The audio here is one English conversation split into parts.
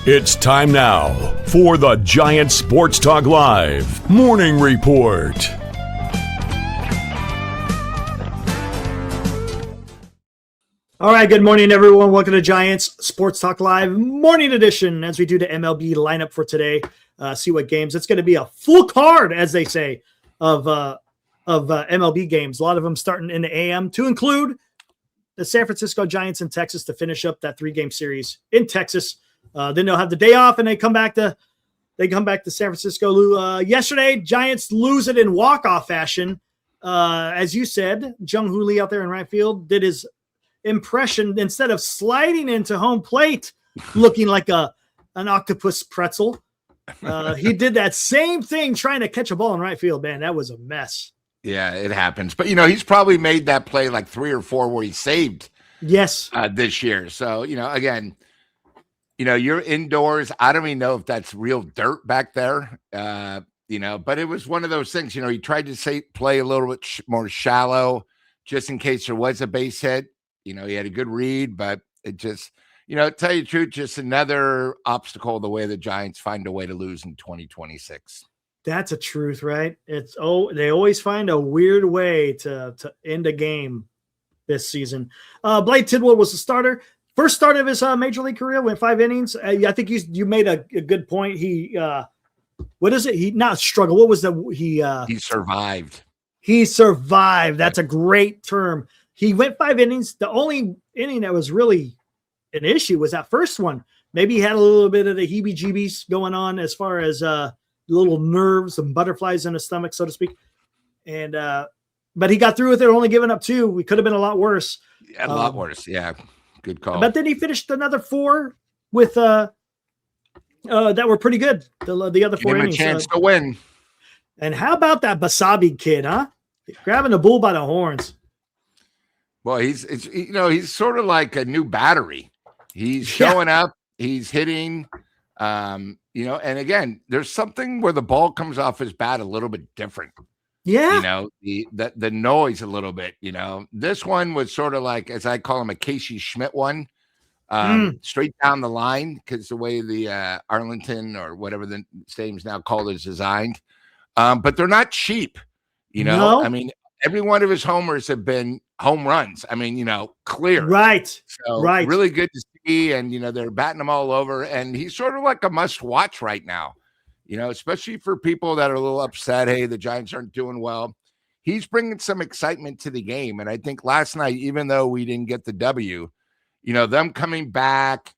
It's time now for the Giants Sports Talk Live Morning Report. All right, good morning, everyone. Welcome to Giants Sports Talk Live Morning Edition as we do the MLB lineup for today. See what games. It's going to be a full card, as they say, of MLB games. A lot of them starting in the AM, to include the San Francisco Giants in Texas to finish up that 3-game series in Texas. Then they'll have the day off, and they come back to San Francisco. Yesterday, Giants lose it in walk-off fashion. As you said, Jung-Hoo Lee out there in right field did his impression. Instead of sliding into home plate looking like an octopus pretzel, he did that same thing trying to catch a ball in right field. Man, that was a mess. Yeah, it happens. But, he's probably made that play like 3 or 4 where he saved this year. So, again, you're indoors. I don't even know if that's real dirt back there, but it was one of those things, he tried to play a little bit more shallow just in case there was a base hit. He had a good read, but it just, to tell you the truth, just another obstacle the way the Giants find a way to lose in 2026. That's a truth, right? They always find a weird way to end a game this season. Blake Tidwell was the starter. First start of his major league career, went 5 innings. I think you made a good point. He what is it? He not struggled. What was he survived. He survived. That's a great term. He went 5 innings. The only inning that was really an issue was that first one. Maybe he had a little bit of the heebie-jeebies going on as far as little nerves and butterflies in his stomach, so to speak. And but he got through with it, only giving up 2. We could have been a lot worse. Yeah, a lot worse. Yeah, good call. But then he finished another 4 with that were pretty good. The other 4 innings. Give him a chance to win. And how about that Basabe kid, huh? Grabbing the bull by the horns. Well, he's sort of like a new battery. He's showing up. He's hitting. And again, there's something where the ball comes off his bat a little bit different. Yeah. The noise a little bit, This one was sort of like, as I call him, a Casey Schmidt one, straight down the line, because the way the Arlington or whatever the stadium's now called is designed. But they're not cheap, No. I mean, every one of his homers have been home runs. I mean, clear. Right. So right. Really good to see. And, they're batting him all over. And he's sort of like a must watch right now, especially for people that are a little upset. Hey, the Giants aren't doing well. He's bringing some excitement to the game. And I think last night, even though we didn't get the W, them coming back,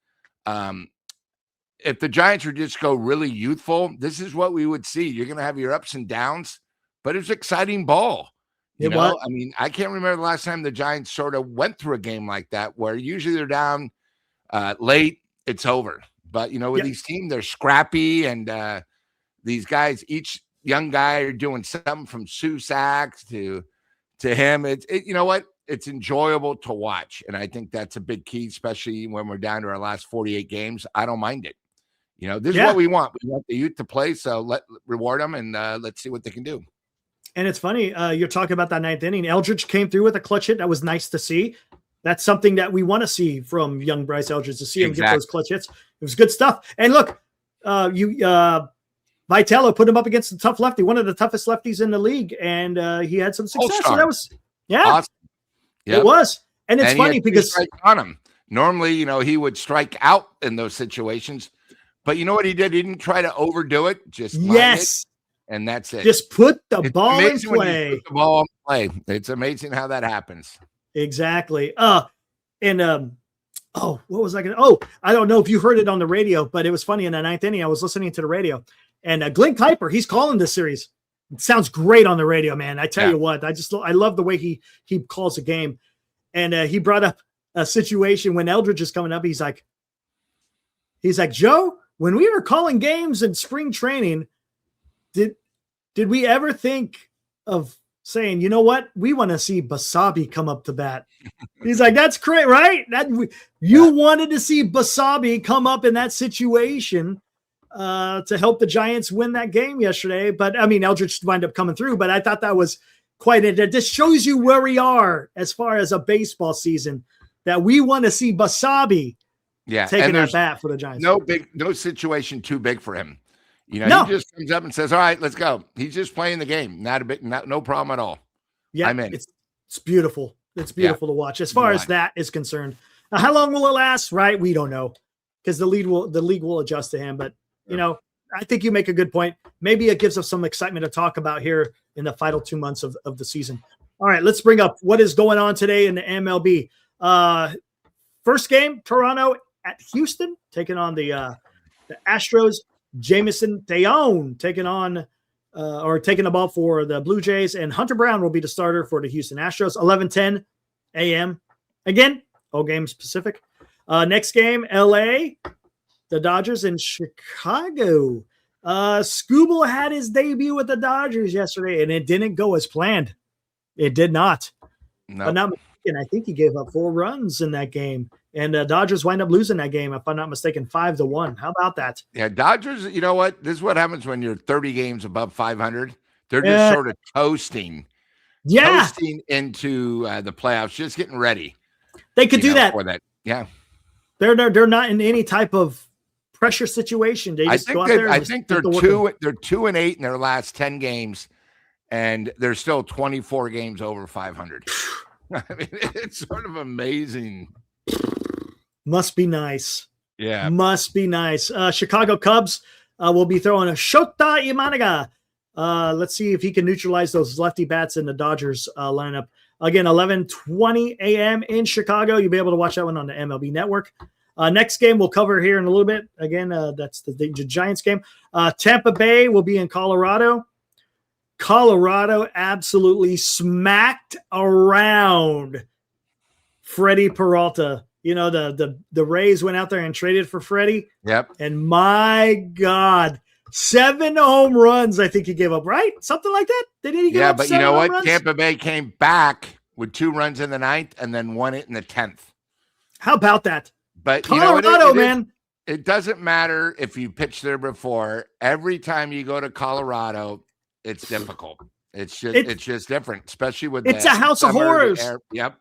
if the Giants would just go really youthful, this is what we would see. You're going to have your ups and downs, but it's exciting ball. I mean, I can't remember the last time the Giants sort of went through a game like that, where usually they're down late, it's over. But, with these teams, they're scrappy, and these guys, each young guy are doing something from Susac to him. It's enjoyable to watch. And I think that's a big key, especially when we're down to our last 48 games. I don't mind it. This is what we want. We want the youth to play, so reward them, and let's see what they can do. And it's funny, you're talking about that 9th inning. Eldridge came through with a clutch hit. That was nice to see. That's something that we want to see from young Bryce Eldridge, to see him get those clutch hits. It was good stuff. And look, Vitello put him up against the tough lefty, one of the toughest lefties in the league, and he had some success. All-star. So that was, awesome. It was. And it's funny because on him. Normally, he would strike out in those situations, but you know what he did? He didn't try to overdo it. Just it. And that's it. Just put the ball in play. Put the ball in play. It's amazing how that happens. Exactly. What was I going to? I don't know if you heard it on the radio, but it was funny. In the 9th inning, I was listening to the radio, and Glenn Kuiper, he's calling this series. It sounds great on the radio, man. I tell you what, I love the way he calls a game. And he brought up a situation when Eldridge is coming up. He's like, Joe, when we were calling games in spring training, did we ever think of saying, you know what, we want to see Basabe come up to bat? He's like, that's great, right? You wanted to see Basabe come up in that situation to help the Giants win that game yesterday. But I mean, Eldridge wound up coming through, but I thought that was quite it. It just shows you where we are as far as a baseball season, that we want to see Basabe taking that bat for the Giants. No situation too big for him. He just comes up and says, all right, let's go. He's just playing the game. No problem at all. Yeah, I'm in. It's beautiful. It's beautiful to watch as far as that is concerned. Now, how long will it last? Right. We don't know because the league will adjust to him. But, I think you make a good point. Maybe it gives us some excitement to talk about here in the final 2 months of the season. All right, let's bring up what is going on today in the MLB. First game, Toronto at Houston, taking on the Astros. Jameson Taillon taking the ball for the Blue Jays, and Hunter Brown will be the starter for the Houston Astros. 11:10 a.m. Again, all games Pacific. Next game, LA, the Dodgers in Chicago. Scooble had his debut with the Dodgers yesterday, and it didn't go as planned. It did not. No. But not mistaken, I think he gave up 4 runs in that game. And the Dodgers wind up losing that game, if I'm not mistaken, 5-1. How about that? Yeah, Dodgers, you know what? This is what happens when you're 30 games above 500. They're just sort of toasting. Yeah. Toasting into the playoffs, just getting ready. They could do that. For that. Yeah. They're not in any type of pressure situation. They just go out there. I think they're 2-8 in their last 10 games, and they're still 24 games over 500. I mean, it's sort of amazing. Must be nice. Yeah. Must be nice. Chicago Cubs will be throwing a Shota Imanaga. Let's see if he can neutralize those lefty bats in the Dodgers lineup. Again, 11:20 a.m. in Chicago. You'll be able to watch that one on the MLB Network. Next game we'll cover here in a little bit. Again, that's the Giants game. Tampa Bay will be in Colorado. Colorado absolutely smacked around Freddie Peralta. The Rays went out there and traded for Freddie. Yep. And my God, 7 home runs I think he gave up, right? Something like that? Didn't he give up 7 home runs? Yeah, but you know what? Tampa Bay came back with 2 runs in the 9th and then won it in the 10th. How about that? But Colorado, man. It doesn't matter if you pitched there before. Every time you go to Colorado, it's difficult. It's just different, especially with it's a house of horrors. Yep.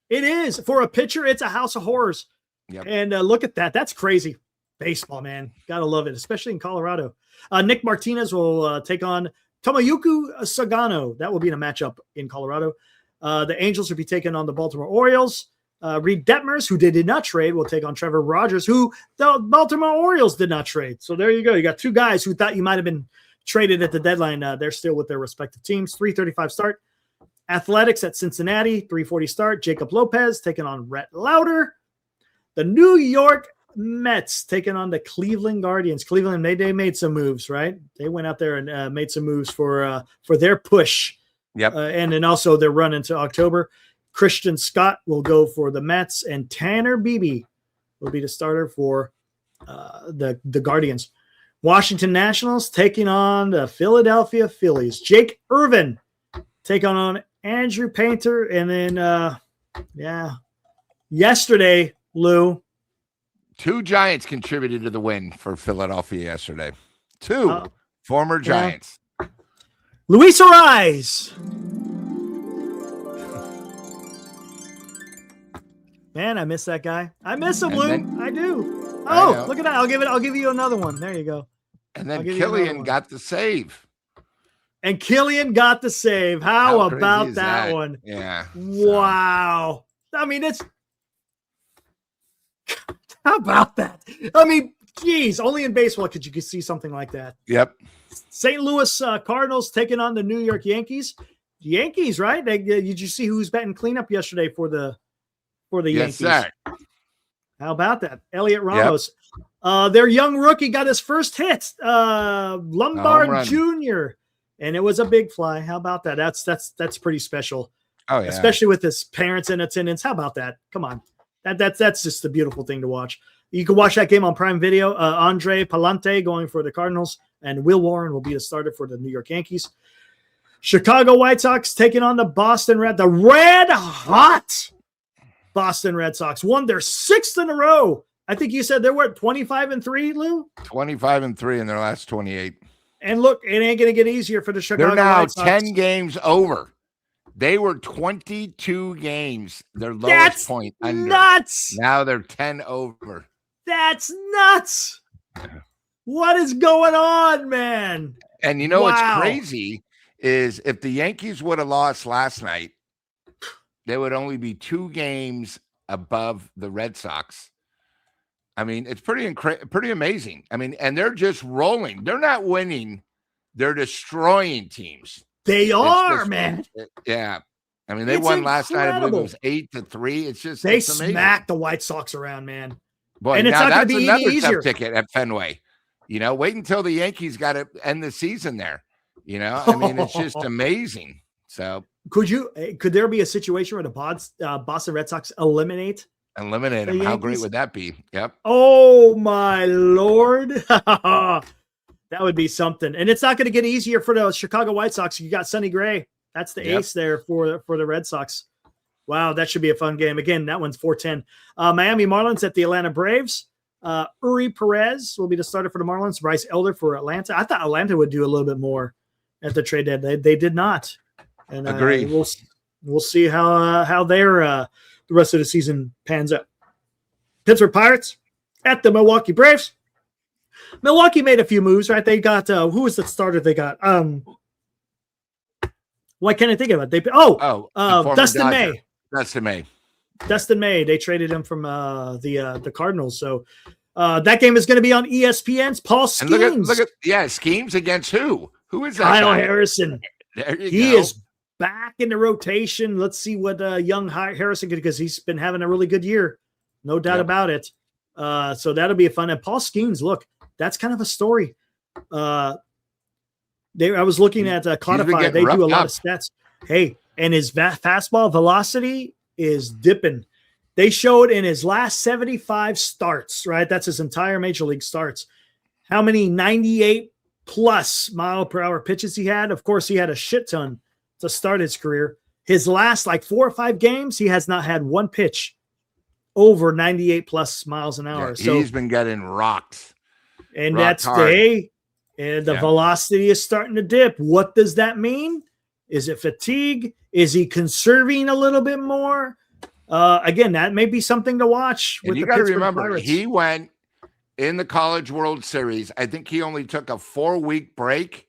It is. For a pitcher, it's a house of horrors. Yep. And look at that. That's crazy. Baseball, man. Gotta love it, especially in Colorado. Nick Martinez will take on Tomoyuki Sagano. That will be in a matchup in Colorado. The Angels will be taking on the Baltimore Orioles. Reed Detmers, who they did not trade, will take on Trevor Rogers, who the Baltimore Orioles did not trade. So there you go. You got 2 guys who thought you might have been traded at the deadline. They're still with their respective teams. 3:35 start. Athletics at Cincinnati, 3:40 start. Jacob Lopez taking on Rhett Lauder. The New York Mets taking on the Cleveland Guardians. Cleveland, they made some moves, right? They went out there and made some moves for their push. Yep. And then also their run into October. Christian Scott will go for the Mets, and Tanner Beebe will be the starter for the Guardians. Washington Nationals taking on the Philadelphia Phillies. Jake Irvin taking on Andrew Painter. And then, yesterday, Lou. 2 Giants contributed to the win for Philadelphia yesterday. 2 former Giants. Luis Ariz. Man, I miss that guy. I miss him, Lou. I do. Oh, look at that. I'll give you another one. There you go. And then Killian got the save. And Killian got the save. How about that one? Yeah. Wow. I mean, how about that? I mean, geez, only in baseball could you see something like that. Yep. St. Louis Cardinals taking on the New York Yankees. Yankees, right? Did you see who's batting cleanup yesterday for the Yankees? Yes, sir. How about that? Elliot Ramos. Yep. Their young rookie got his first hit. Lombard Jr. And it was a big fly. How about that? That's pretty special. Oh, yeah. Especially with his parents in attendance. How about that? Come on. That's just a beautiful thing to watch. You can watch that game on Prime Video. Andre Palante going for the Cardinals, and Will Warren will be the starter for the New York Yankees. Chicago White Sox taking on the the red hot Boston Red Sox. Won their 6th in a row. I think you said they were at 25-3, Lou? 25-3 in their last 28. And look, it ain't going to get easier for the Chicago White Sox. They're now 10 games over. They were 22 games, their lowest That's point under. nuts. Now they're 10 over. That's nuts. What is going on, man? And you know what's Wow. crazy is if the Yankees would have lost last night, they would only be 2 games above the Red Sox. I mean, it's pretty amazing. I mean, and they're just rolling. They're not winning. They're destroying teams. They are, man. Yeah. I mean, they It's won last night. I believe it was incredible. 8-3. It's just They it's amazing. smacked the White Sox around, man. Boy, And it's now not gonna that's be another any easier. tough ticket at Fenway. You know, wait until the Yankees got to end the season there. You know, I mean, it's just amazing. So could there be a situation where the Boston Red Sox eliminate eliminate them. How great would that be? Yep. Oh my Lord. That would be something. And it's not going to get easier for the Chicago White Sox. You got Sonny Gray. That's the ace there for the Red Sox. Wow, that should be a fun game. Again, that one's 4:10. Miami Marlins at the Atlanta Braves. Uri Perez will be the starter for the Marlins. Bryce Elder for Atlanta. I thought Atlanta would do a little bit more at the trade deadline. They did not. And agree. We'll see how their the rest of the season pans out. Pittsburgh Pirates at the Milwaukee Braves. Milwaukee made a few moves, right? They got who was the starter they got? Why can't I think of it? Dustin May. Dustin May. They traded him from the Cardinals. So that game is going to be on ESPN's Paul Skeens. Look at Skeens against who? Who is that? Kyle Harrison. There you He go. is back in the rotation. Let's see what young Harrison can do because he's been having a really good year. No doubt about it. So that'll be fun. And Paul Skeens, look, that's kind of a story. I was looking at Codify. They do a lot of stats. Hey, and his fastball velocity is dipping. They showed in his last 75 starts, right? That's his entire major league starts. How many 98 plus mile per hour pitches he had? Of course, he had a shit ton to start his career. His last 4 or 5 games, he has not had one pitch over 98 plus miles an hour. Yeah, so he's been getting rocked. And that's the velocity is starting to dip. What does that mean? Is it fatigue? Is he conserving a little bit more? Again, that may be something to watch. And you got to remember, Pirates. He went in the College World Series. I think he only took a 4-week break,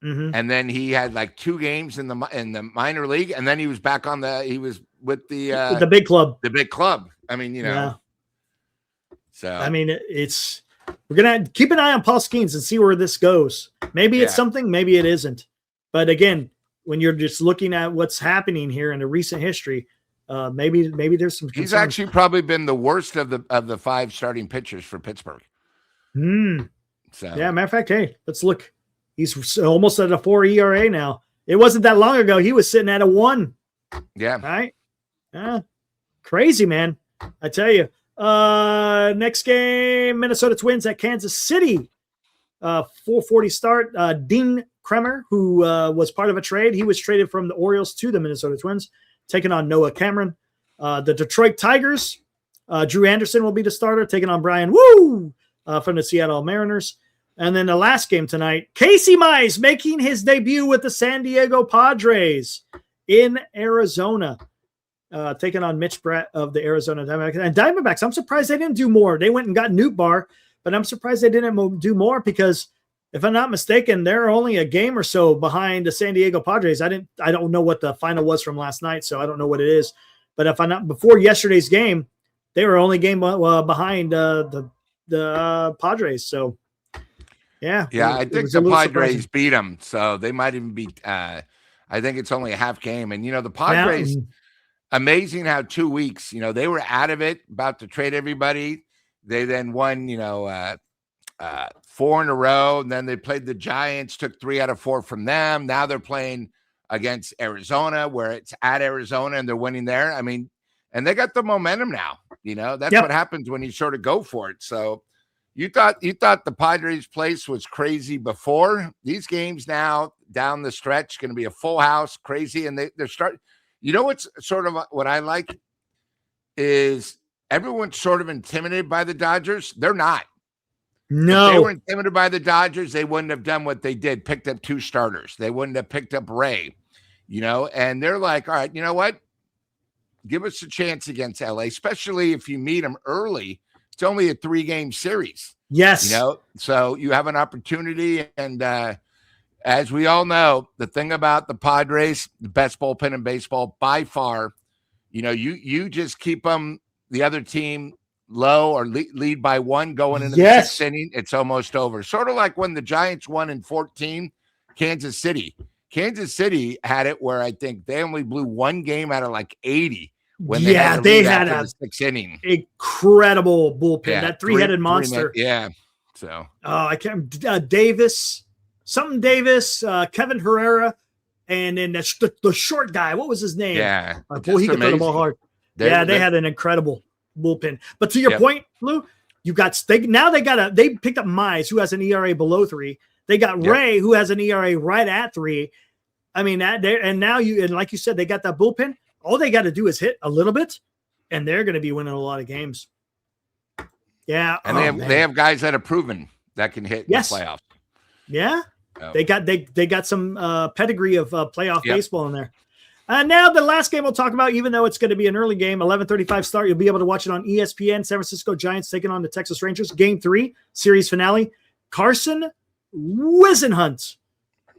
and then he had 2 games in the minor league, and then he was back on he was with the big club. The big club. I mean, you know. Yeah. So I mean, we're gonna keep an eye on Paul Skeens and see where this goes. Maybe it's something, maybe it isn't. But again, when you're just looking at what's happening here in the recent history, maybe there's some concerns. He's actually probably been the worst of the 5 starting pitchers for Pittsburgh. So matter of fact, hey, let's look. He's almost at a 4 ERA now. It wasn't that long ago. He was sitting at a 1. Yeah. Right? Crazy, man. I tell you. Next game, Minnesota Twins at Kansas City. 4:40 start. Dean Kremer, who was part of a trade, he was traded from the Orioles to the Minnesota Twins, taking on Noah Cameron. The Detroit Tigers, Drew Anderson will be the starter, taking on Brian Woo from the Seattle Mariners. And then the last game tonight, Casey Mize making his debut with the San Diego Padres in Arizona. Taking on Mitch Brett of the Arizona Diamondbacks. And Diamondbacks, I'm surprised they didn't do more. They went and got Newt Bar, but I'm surprised they didn't do more because if I'm not mistaken, they're only a game or so behind the San Diego Padres. I don't know what the final was from last night, so I don't know what it is. But if I'm not before yesterday's game, they were only game behind the Padres. So yeah, I think the Padres beat them, so they might even beat. I think it's only a half game, and the Padres. Amazing how 2 weeks, they were out of it, about to trade everybody. They then won, 4 in a row. And then they played the Giants, took 3 out of 4 from them. Now they're playing against Arizona, where it's at Arizona and they're winning there. I mean, and they got the momentum now. That's what happens when you sort of go for it. So you thought the Padres place was crazy before. These games now down the stretch going to be a full house, crazy. And they're starting. What's sort of what I like is everyone's sort of intimidated by the Dodgers. They're not. No. If they were intimidated by the Dodgers, they wouldn't have done what they did, picked up 2 starters. They wouldn't have picked up Ray. and they're like, all right, you know what? Give us a chance against LA, especially if you meet them early. It's only a 3-game series. Yes. So you have an opportunity. And as we all know, the thing about the Padres, the best bullpen in baseball by far, you just keep them, the other team, low or lead by 1 going into the 6th inning, it's almost over. Sort of like when the Giants won in 14, Kansas City. Kansas City had it where I think they only blew 1 game out of like 80 when they had a 6th inning. Incredible bullpen, that three-headed monster. So I can't Davis, Kevin Herrera, and then the short guy. What was his name? Yeah, he could throw the ball hard. They had an incredible bullpen. But to your point, Lou, they picked up Mize, who has an ERA below 3. They got Ray, who has an ERA right at 3. I mean, like you said, they got that bullpen. All they got to do is hit a little bit, and they're going to be winning a lot of games. Yeah, and they have guys that have proven that can hit in the playoffs. Yeah, they got some pedigree of playoff baseball in there. Now the last game we'll talk about, even though it's going to be an early game, 11:35 start. You'll be able to watch it on ESPN. San Francisco Giants taking on the Texas Rangers. Game 3, series finale. Carson Whisenhunt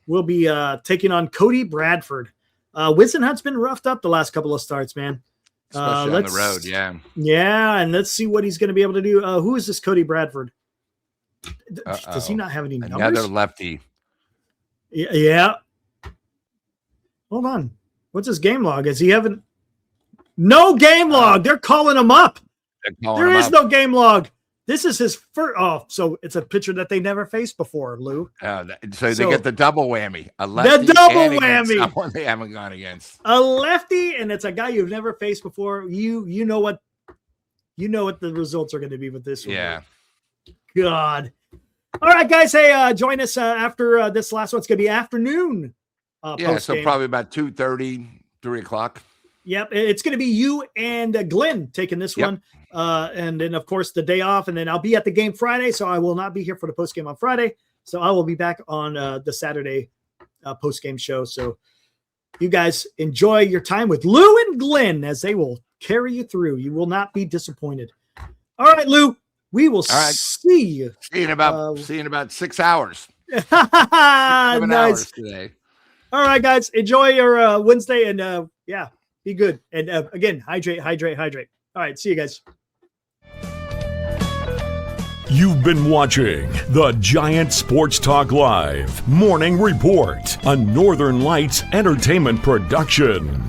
will be taking on Cody Bradford. Whisenhunt's been roughed up the last couple of starts, man. Especially on the road, yeah. Yeah, and let's see what he's going to be able to do. Who is this Cody Bradford? Does he not have any numbers? Another lefty. Yeah. Hold on. What's his game log? Is he having no game log? They're calling him up. There is no game log. This is his first. Oh, so it's a pitcher that they never faced before, Lou. So they get the double whammy. A lefty, the double whammy. Someone they haven't gone against. A lefty, and it's a guy you've never faced before. You know what the results are going to be with this one. Yeah. God. All right, guys. Hey, join us after this last one. It's going to be afternoon. So probably about 2:30, 3 o'clock. Yep, it's going to be you and Glenn taking this one. And then, of course, the day off. And then I'll be at the game Friday, so I will not be here for the postgame on Friday. So I will be back on the Saturday postgame show. So you guys enjoy your time with Lou and Glenn as they will carry you through. You will not be disappointed. All right, Lou, we will see you. See you in about 6 hours. 7 nice. hours today. All right, guys, enjoy your Wednesday and be good. And again, hydrate. All right, see you guys. You've been watching the Giant Sports Talk Live Morning Report, a Northern Lights Entertainment production.